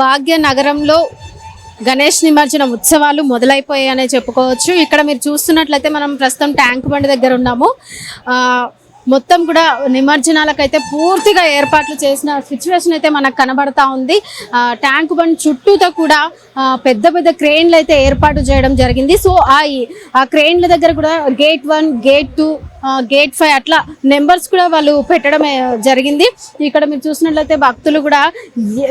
భాగ్యనగరంలో గణేష్ నిమజ్జనం ఉత్సవాలు మొదలైపోయాయనే చెప్పుకోవచ్చు. ఇక్కడ మీరు చూస్తున్నట్లయితే మనం ప్రస్తుతం ట్యాంక్ బండ్ దగ్గర ఉన్నాము. మొత్తం కూడా నిమజ్జనాలకైతే పూర్తిగా ఏర్పాట్లు చేసిన సిచ్యువేషన్ అయితే మనకు కనబడతా ఉంది. ట్యాంక్ బండ్ చుట్టూతో కూడా పెద్ద పెద్ద క్రేన్లు అయితే ఏర్పాటు చేయడం జరిగింది. సో ఆ క్రేన్ల దగ్గర కూడా గేట్ 1, గేట్ 2, గేట్ 5 అట్లా నెంబర్స్ కూడా వాళ్ళు పెట్టడం జరిగింది. ఇక్కడ మీరు చూసినట్లయితే భక్తులు కూడా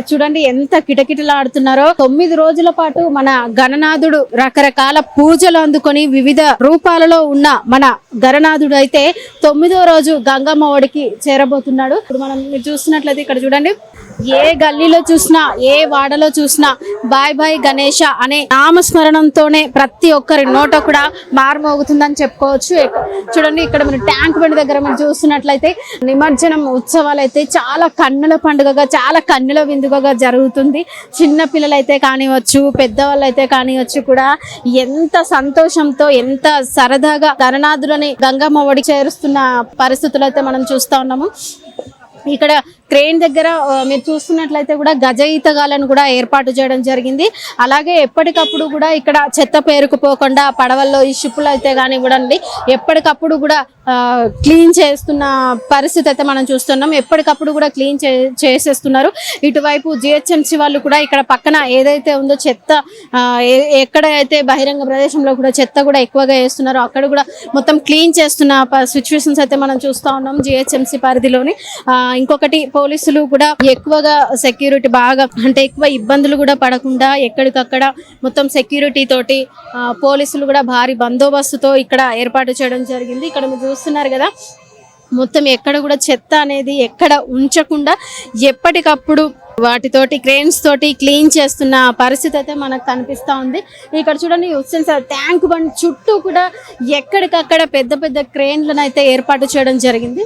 చూడండి ఎంత కిటకిటలాడుతున్నారో. 9 రోజుల పాటు మన గణనాథుడు రకరకాల పూజలు అందుకొని వివిధ రూపాలలో ఉన్న మన గణనాథుడు అయితే 9వ రోజు గంగమ్మ ఒడికి చేరబోతున్నాడు. ఇప్పుడు మనం మీరు చూస్తున్నట్లయితే ఇక్కడ చూడండి, ఏ గల్లీలో చూసినా ఏ వాడలో చూసినా బాయ్ బాయ్ గణేష అనే నామస్మరణంతోనే ప్రతి ఒక్కరి నోట కూడా మారుమోగుతుందని చెప్పుకోవచ్చు. చూడండి ఇక్కడ మన ట్యాంక్ బండ్ దగ్గర మీరు చూస్తున్నట్లయితే నిమజ్జనం ఉత్సవాలు అయితే చాలా కన్నుల పండుగగా, చాలా కన్నుల విందుగా జరుగుతుంది. చిన్న పిల్లలు అయితే కానివచ్చు, పెద్దవాళ్ళు అయితే కానివచ్చు కూడా ఎంత సంతోషంతో ఎంత సరదాగా గణనాథులని గంగమ్మ ఒడి చేరుస్తున్న పరిస్థితులు అయితే మనం చూస్తా ఉన్నాము. ఇక్కడ క్రేన్ దగ్గర మీరు చూస్తున్నట్లయితే కూడా గజ ఈతగాలను కూడా ఏర్పాటు చేయడం జరిగింది. అలాగే ఎప్పటికప్పుడు కూడా ఇక్కడ చెత్త పేరుకుపోకుండా పడవల్లో ఈ షిప్పులు అయితే కానివ్వండి ఎప్పటికప్పుడు కూడా క్లీన్ చేస్తున్న పరిస్థితి అయితే మనం చూస్తున్నాం. ఎప్పటికప్పుడు కూడా క్లీన్ చేసేస్తున్నారు. ఇటువైపు జిహెచ్ఎంసీ వాళ్ళు కూడా ఇక్కడ పక్కన ఏదైతే ఉందో చెత్త ఎక్కడైతే బహిరంగ ప్రదేశంలో కూడా చెత్త కూడా ఎక్కువగా వేస్తున్నారో అక్కడ కూడా మొత్తం క్లీన్ చేస్తున్న సిచ్యువేషన్స్ అయితే మనం చూస్తూ ఉన్నాం జిహెచ్ఎంసీ పరిధిలోని. ఇంకొకటి పోలీసులు కూడా ఎక్కువగా సెక్యూరిటీ బాగా అంటే ఎక్కువ ఇబ్బందులు కూడా పడకుండా ఎక్కడికక్కడ మొత్తం సెక్యూరిటీ తోటి పోలీసులు కూడా భారీ బందోబస్తుతో ఇక్కడ ఏర్పాటు చేయడం జరిగింది. ఇక్కడ మీరు చూస్తున్నారు కదా, మొత్తం ఎక్కడ కూడా చెత్త అనేది ఎక్కడ ఉంచకుండా ఎప్పటికప్పుడు వాటితోటి క్రేన్స్ తోటి క్లీన్ చేస్తున్న పరిస్థితి అయితే మనకు కనిపిస్తూ ఉంది. ఇక్కడ చూడండి ట్యాంక్ బండ్ చుట్టూ కూడా ఎక్కడికక్కడ పెద్ద పెద్ద క్రేన్లను అయితే ఏర్పాటు చేయడం జరిగింది.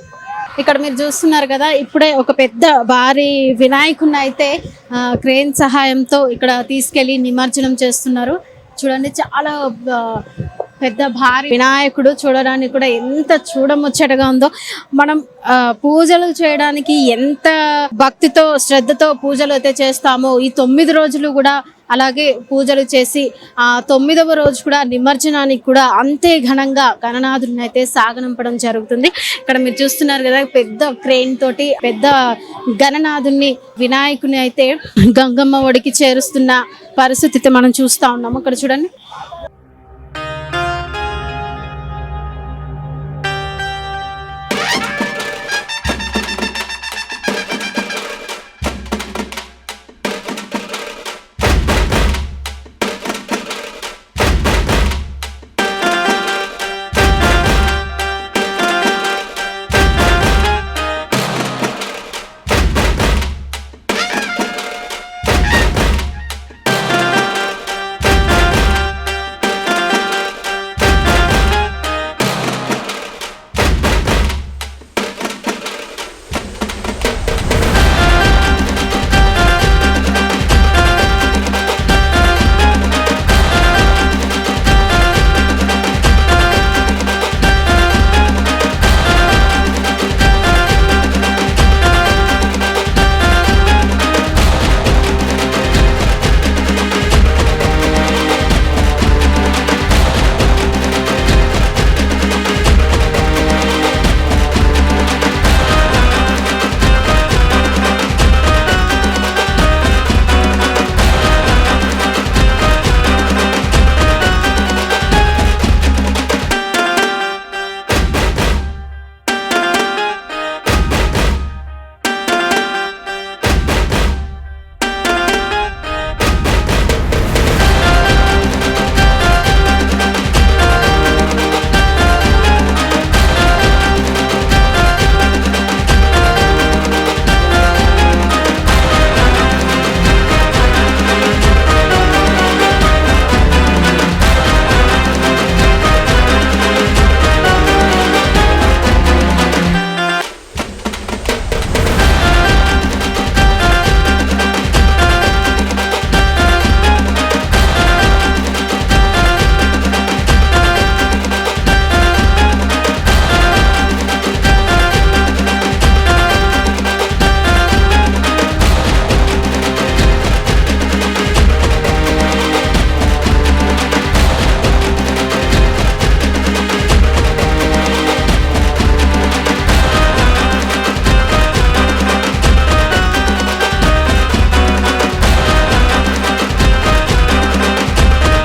ఇక్కడ మీరు చూస్తున్నారు కదా, ఇప్పుడే ఒక పెద్ద భారీ వినాయకుడిని అయితే క్రేన్ సహాయంతో ఇక్కడ తీసుకెళ్లి నిమజ్జనం చేస్తున్నారు. చూడండి చాలా పెద్ద భారీ వినాయకుడు, చూడడానికి కూడా ఎంత చూడముచ్చటగా ఉందో. మనం పూజలు చేయడానికి ఎంత భక్తితో శ్రద్ధతో పూజలు అయితే చేస్తామో ఈ 9 రోజులు కూడా అలాగే పూజలు చేసి ఆ 9వ రోజు కూడా నిమజ్జనానికి కూడా అంతే ఘనంగా గణనాథుడిని అయితే సాగనంపడం జరుగుతుంది. ఇక్కడ మీరు చూస్తున్నారు కదా, పెద్ద క్రేన్ తోటి పెద్ద గణనాథుడిని వినాయకుని అయితే గంగమ్మ ఒడికి చేరుస్తున్న పరిస్థితి మనం చూస్తా ఉన్నాము. ఇక్కడ చూడండి